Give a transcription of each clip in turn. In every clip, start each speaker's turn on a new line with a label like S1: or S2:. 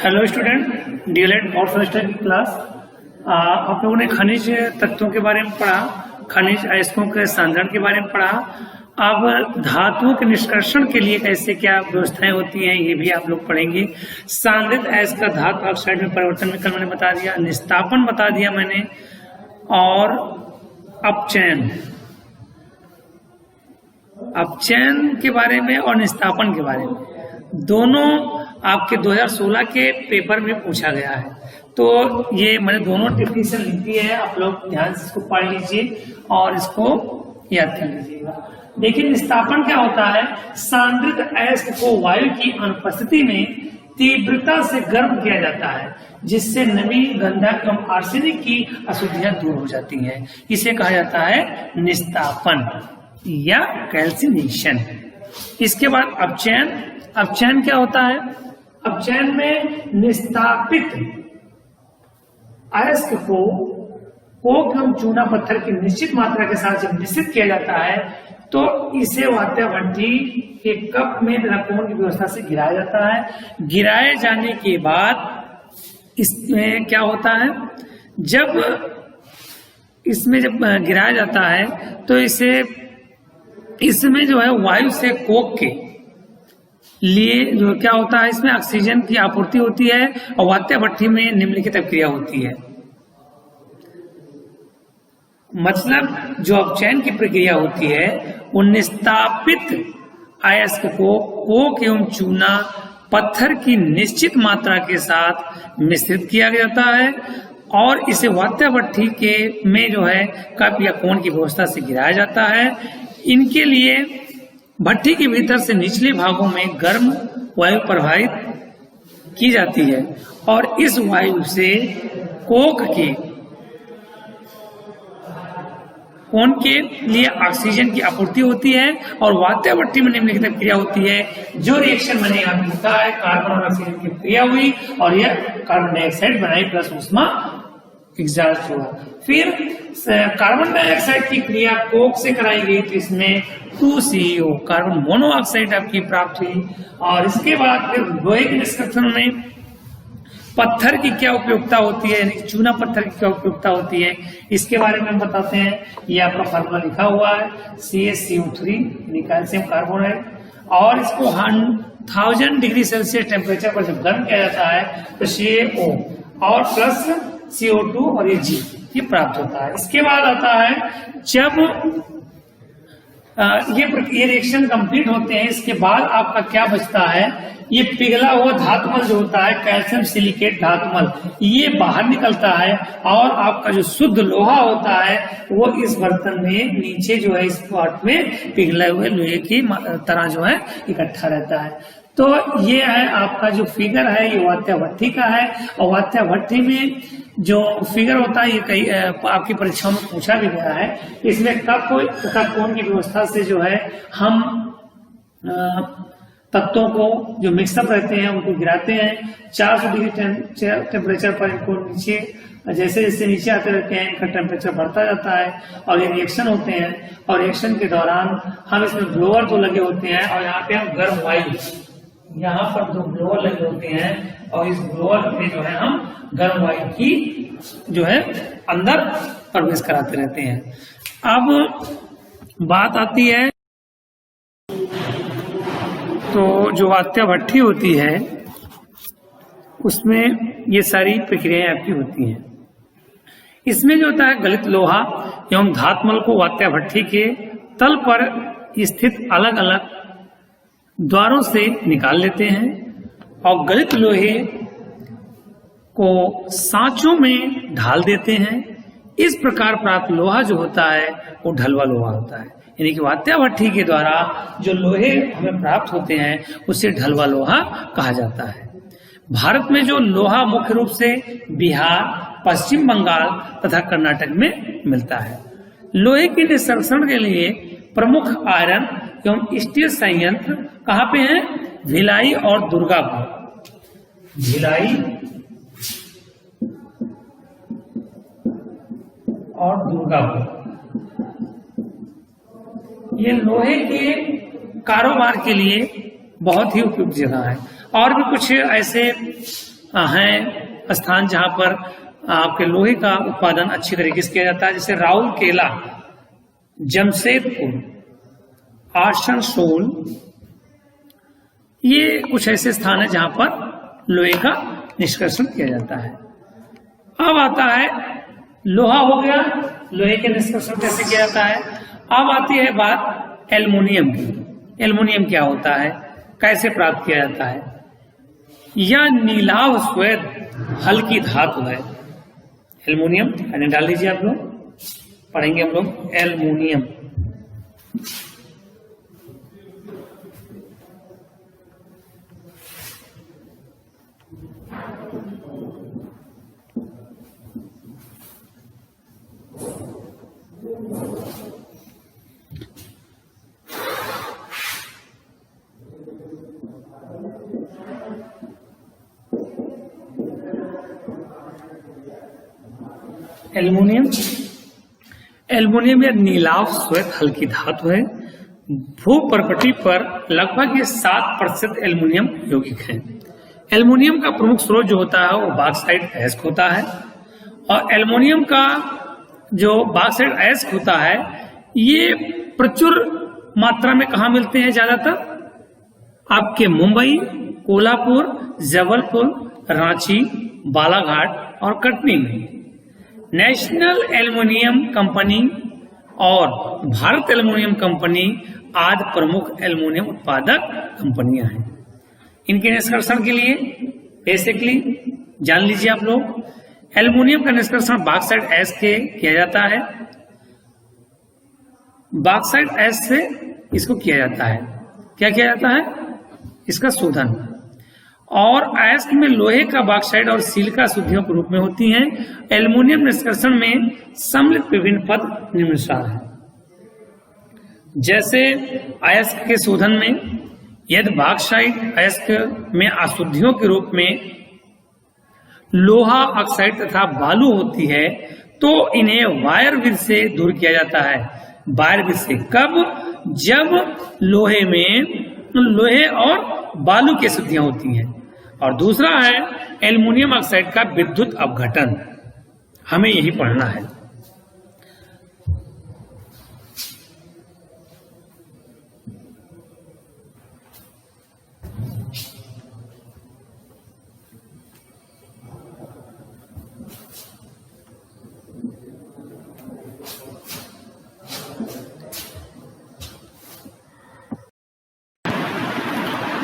S1: Hello student, DElEd और semester की class. आप लोगों ने खनिज तत्वों के बारे में पढ़ा, खनिज अयस्कों के सांद्रण के बारे में पढ़ा। अब धातुओं के निष्कर्षण के लिए कैसे क्या व्यवस्थाएं होती हैं ये भी आप लोग पढ़ेंगे। सांद्रित अयस्क का धातु ऑक्साइड में परिवर्तन भी कल मैंने बता दिया, निस्तापन बता दिया मैंने, और अपचयन के बारे में और निस्तापन के बारे में दोनों आपके 2016 के पेपर में पूछा गया है। तो ये मैंने दोनों डेफिनेशन लिख दी है, आप लोग ध्यान से इसको पढ़ लीजिए और इसको याद कर लीजिएगा। देखिए निस्तापन क्या होता है। सांद्रित अयस्क को वायु की अनुपस्थिति में तीव्रता से गर्म किया जाता है, जिससे नमी, गंधक एवं आर्सेनिक की अशुद्धियां दूर हो जाती हैं। इसे कहा जाता है निस्तापन या कैल्सिनेशन। इसके बाद अपचयन क्या होता है। अपचयन में निस्तापित अयस्क को कोक एवं चूना पत्थर की निश्चित मात्रा के साथ जब मिश्रित किया जाता है तो इसे वात्या भट्टी के कप में कोण की व्यवस्था से गिराया जाता है। गिराए जाने के बाद इसमें क्या होता है, जब इसमें जब गिराया जाता है तो इसमें जो है वायु से कोक के लिए जो क्या होता है, इसमें ऑक्सीजन की आपूर्ति होती है और वात्या भट्टी में निम्नलिखित प्रक्रिया होती है। मतलब जो अपचयन की प्रक्रिया होती है वो निस्तापित अयस्क को कोक एवं चूना पत्थर की निश्चित मात्रा के साथ मिश्रित किया जाता है और इसे वात्या भट्टी के में जो है कप या कोण की व्यवस्था से गिराया जाता है। इनके लिए भट्टी के भीतर से निचले भागों में गर्म वायु प्रवाहित की जाती है और इस वायु से कोक के कोण के लिए ऑक्सीजन की आपूर्ति होती है और वात्या भट्टी में निम्नलिखित क्रिया होती है। जो रिएक्शन मैंने यहाँ पे लिखा है, कार्बन और ऑक्सीजन की क्रिया हुई और यह कार्बन डाइऑक्साइड बनाई प्लस ऊष्मा एग्जॉस्ट हुआ। फिर कार्बन डाइऑक्साइड की क्रिया कोक से कराई गई तो इसमें 2CO कार्बन मोनोऑक्साइड आपकी प्राप्त हुई। और इसके बाद फिर लोहे के निष्कर्षण में पत्थर की क्या उपयोगिता होती है, यानी चूना पत्थर की क्या उपयोगिता होती है, इसके बारे में हम बताते हैं। ये आपका फार्मूला लिखा हुआ है, CaCO3 यानी कैल्शियम कार्बोनेट, और इसको 1000 डिग्री सेल्सियस टेम्परेचर पर जब गर्म किया जाता है तो CaO और प्लस CO2 और ये G ये प्राप्त होता है। इसके बाद आता है जब ये रिएक्शन कंप्लीट होते हैं, इसके बाद आपका क्या बचता है, ये पिघला हुआ धातुमल जो होता है, कैल्शियम सिलिकेट धातुमल, ये बाहर निकलता है और आपका जो शुद्ध लोहा होता है वो इस बर्तन में नीचे जो है इस पार्ट में पिघले हुए लोहे की तरह जो है इकट्ठा रहता है। तो ये है आपका जो फिगर है, ये वात्या भट्टी का है। और वात्या भट्टी में जो फिगर होता है ये कई आपकी परीक्षाओं में पूछा भी गया है। इसमें कप तथा कोण की व्यवस्था से जो है हम तत्वों को जो मिक्सअप रहते हैं उनको गिराते हैं। 400 डिग्री टेम्परेचर पर इनको नीचे जैसे जैसे नीचे आते रहते हैं इनका टेम्परेचर बढ़ता जाता है और ये रिएक्शन होते हैं। और रिएक्शन के दौरान हम इसमें ब्लोअर तो लगे होते हैं और यहाँ पे हम गर्म वायु, यहाँ पर जो ब्लोअर लगे होते हैं और इस ब्लोअर में जो है हम गर्म वायु की जो है अंदर प्रवेश कराते रहते हैं। अब बात आती है तो जो वात्या भट्टी होती है उसमें ये सारी प्रक्रियाएं आपकी होती हैं। इसमें जो होता है गलित लोहा एवं धातुमल को वात्या भट्टी के तल पर स्थित अलग अलग द्वारों से निकाल लेते हैं और गलित लोहे को सांचों में ढाल देते हैं। इस प्रकार प्राप्त लोहा जो होता है वो ढलवा लोहा होता है, यानी कि वात्या भट्टी के द्वारा जो लोहे हमें प्राप्त होते हैं उसे ढलवा लोहा कहा जाता है। भारत में जो लोहा मुख्य रूप से बिहार, पश्चिम बंगाल तथा कर्नाटक में मिलता है। लोहे के निष्कर्षण के लिए प्रमुख आयरन एवं स्टील संयंत्र कहाँ पे हैं, भिलाई और दुर्गापुर। भिलाई और दुर्गापुर ये लोहे के कारोबार के लिए बहुत ही उपयुक्त जगह है। और भी कुछ ऐसे हैं स्थान जहां पर आपके लोहे का उत्पादन अच्छी तरीके से किया जाता है, जैसे राउरकेला, जमशेदपुर, आसनसोल, ये कुछ ऐसे स्थान है जहां पर लोहे का निष्कर्षण किया जाता है। अब आता है लोहा हो गया, लोहे के निष्कर्षण कैसे किया जाता है। अब आती है बात एल्युमिनियम की। एल्युमिनियम क्या होता है, कैसे प्राप्त किया जाता है। यह नीलाव श्वेत हल्की धातु है। एल्युमिनियम यानी डाल लीजिए, आप लोग पढ़ेंगे हम लोग एल्युमिनियम। एल्युमिनियम या नीलाव श्वेत हल्की धातु है। भूपर्कटी पर लगभग ये 7% एल्युमिनियम यौगिक है। एल्युमिनियम का प्रमुख स्रोत जो होता है वो बॉक्साइट एस्क होता है, और एल्युमिनियम का जो बॉक्साइट एस्क होता है ये प्रचुर मात्रा में कहाँ मिलते हैं ज्यादातर, आपके मुंबई, कोल्हापुर, जबलपुर, रांची, बालाघाट और कटनी में। नेशनल एल्युमिनियम कंपनी और भारत एल्युमिनियम कंपनी आदि प्रमुख एल्युमिनियम उत्पादक कंपनियां हैं। इनके निष्कर्षण के लिए बेसिकली जान लीजिए आप लोग, एल्युमिनियम का निष्कर्षण बॉक्साइट एस्क से किया जाता है। बॉक्साइट एस्क से इसको किया जाता है, क्या किया जाता है, इसका शोधन। और एस्क में लोहे का बॉक्साइट और सिलिका शुद्धियों के रूप में होती हैं। एल्युमिनियम निष्कर्षण में सम्मिलित विभिन्न पद निम्नानुसार हैं। जैसे अयस्क के शोधन में यदि बॉक्साइट अयस्क में अशुद्धियों के रूप में लोहा ऑक्साइड तथा बालू होती है तो इन्हें वायर विधि से दूर किया जाता है। वायर विधि से कब, जब लोहे और बालू की अशुद्धियां होती हैं। और दूसरा है एल्युमिनियम ऑक्साइड का विद्युत अपघटन, हमें यही पढ़ना है।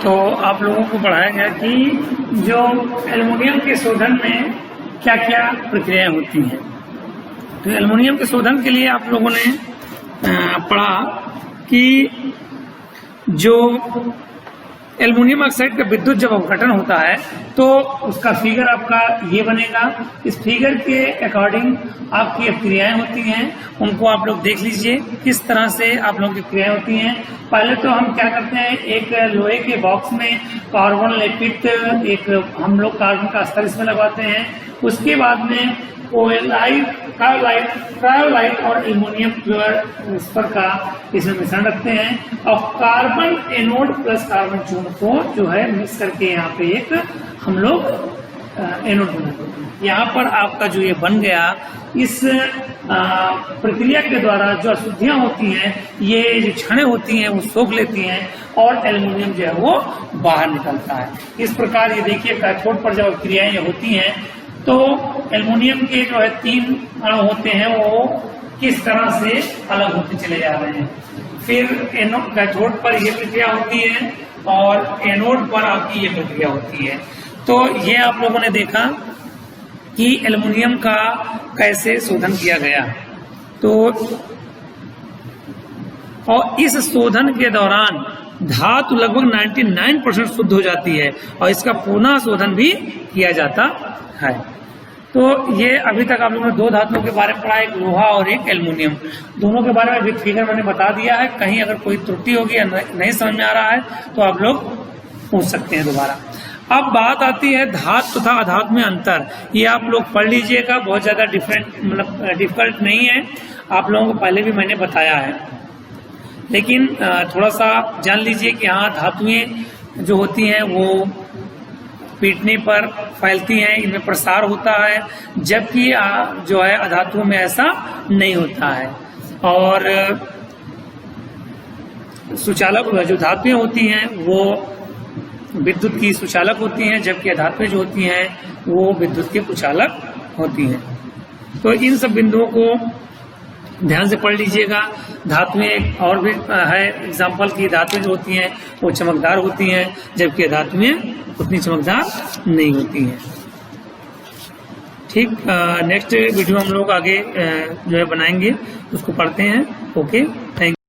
S1: तो आप लोगों को पढ़ाया गया कि जो एल्युमिनियम के शोधन में क्या क्या प्रक्रियाएं होती हैं। तो एल्युमिनियम के शोधन के लिए आप लोगों ने पढ़ा कि जो एल्युमिनियम ऑक्साइड का विद्युत जब अपघटन होता है तो उसका फिगर आपका ये बनेगा। इस फिगर के अकॉर्डिंग आपकी क्रियाएं होती हैं, उनको आप लोग देख लीजिए किस तरह से आप लोगों की क्रियाएं होती हैं। पहले तो हम क्या करते हैं, एक लोहे के बॉक्स में कार्बन लेपित एक हम लोग कार्बन का स्तर इसमें लगाते हैं। उसके बाद में क्रायोलाइट और एल्युमिनियम फ्लोराइड का इसमें मिश्रण रखते हैं और कार्बन एनोड प्लस कार्बन चूर्ण को जो है मिक्स करके यहाँ पे एक हम लोग एनोड बनाते हैं। यहाँ पर आपका जो ये बन गया, इस प्रक्रिया के द्वारा जो अशुद्धियां होती हैं, ये जो क्षणें होती हैं वो सोख लेती हैं और एल्युमिनियम जो है वो बाहर निकलता है। इस प्रकार ये देखिए कैथोड पर जब क्रियाएं होती हैं तो एल्युमिनियम के जो है 3 अणु होते हैं वो किस तरह से अलग होते चले जा रहे हैं। फिर एनोड कैथोड पर ये प्रक्रिया होती है और एनोड पर आपकी ये प्रक्रिया होती है। तो ये आप लोगों ने देखा कि एल्युमिनियम का कैसे शोधन किया गया। तो और इस शोधन के दौरान धातु लगभग 99% शुद्ध हो जाती है और इसका पुनः शोधन भी किया जाता है। तो ये अभी तक आप लोगों ने 2 धातुओं के बारे में पढ़ा, एक लोहा और एक एल्युमिनियम। दोनों के बारे में विद फिगर मैंने बता दिया है। कहीं अगर कोई त्रुटि होगी या नहीं समझ में आ रहा है तो आप लोग पूछ सकते हैं दोबारा। अब बात आती है धातु तथा अधातु में अंतर। ये आप लोग पढ़ लीजिएगा, बहुत ज्यादा डिफिकल्ट नहीं है, आप लोगों को पहले भी मैंने बताया है। लेकिन थोड़ा सा जान लीजिए कि हाँ, धातुएं जो होती हैं वो पीटने पर फैलती हैं, इनमें प्रसार होता है, जबकि जो है अधातुओं में ऐसा नहीं होता है। और सुचालक जो धातुएं होती हैं वो विद्युत की सुचालक होती हैं, जबकि अधातुएं जो होती हैं वो विद्युत के कुचालक होती हैं। तो इन सब बिंदुओं को ध्यान से पढ़ लीजिएगा। धातुएं और भी है एग्जाम्पल की धातुएं जो होती हैं वो चमकदार होती हैं, जबकि अधातुएं उतनी चमकदार नहीं होती हैं। ठीक, नेक्स्ट वीडियो हम लोग आगे जो है बनाएंगे, उसको पढ़ते हैं। Okay, thank you.